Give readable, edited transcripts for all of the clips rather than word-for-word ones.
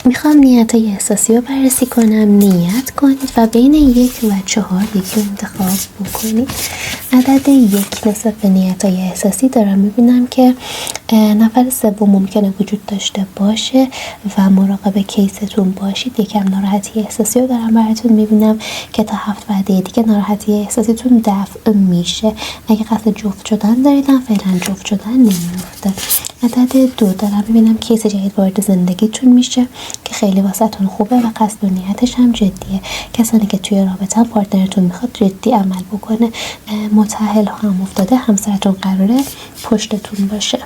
میخوام نیت‌های احساسی رو بررسی کنم. نیت کنید و بین 1 و 4 یکی رو انتخاب بکنید. عدد 1 نسبت به نیت‌های احساسی دارم میبینم که نفر سوم ممکنه وجود داشته باشه و مراقب کیستون باشید. یکم ناراحتی احساسی رو دارم براتون میبینم که تا 7 وعده دیگه ناراحتی احساسیتون دفع میشه. اگه قصد جفت شدن داریدم فعلا جفت شدن نمیفته. عدد 2 دارم میبینم کیس جدید وارد زندگیتون میشه که خیلی واسهتون خوبه و قصد و نیتش هم جدیه. کسانی که توی رابطه پارتنرتون میخواد جدی عمل بکنه. متأهل هم افتاده، همسرتون قراره پشتتون باشه.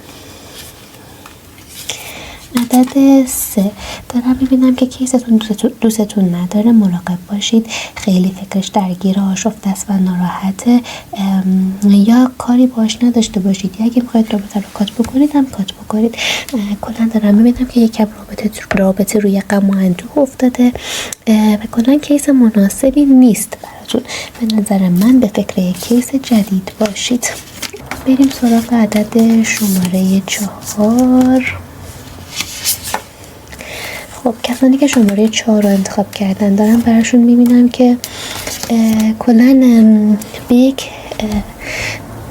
عدد 3 دارم میبینم که کیستون دوستتون نداره، مراقب باشید. خیلی فکرش درگیر آشفته است و ناراحته، یا کاری باش نداشته باشید یا اگه میخواید رابطه رو کات بکنید هم کات بکنید. کلا دارم میبینم که یکم رابطه روی غم و اندوه افتاده و کلا کیس مناسبی نیست براتون. به نظر من به فکر یک کیس جدید باشید. بریم سراغ عدد شماره 4. خب کسانی که شماره 4 رو انتخاب کردن دارم براشون میبینم که کلن به یک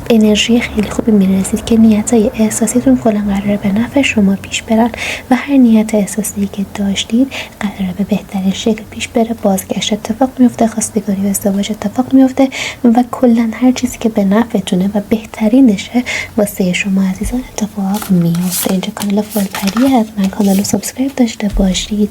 انرژی خیلی خوبی میرسید که نیت‌های احساسیتون کلا قراره به نفع شما پیش برن و هر نیت احساسی که داشتید قراره به بهترین شکل پیش بره. بازگشت اتفاق میفته، خواستگاری و ازدواج اتفاق میفته و کلا هر چیزی که به نفعتونه و بهترینشه واسه شما عزیزان اتفاق میفته. اینجا کانال فالپریه، حتما کانال رو سابسکرایب داشته باشید.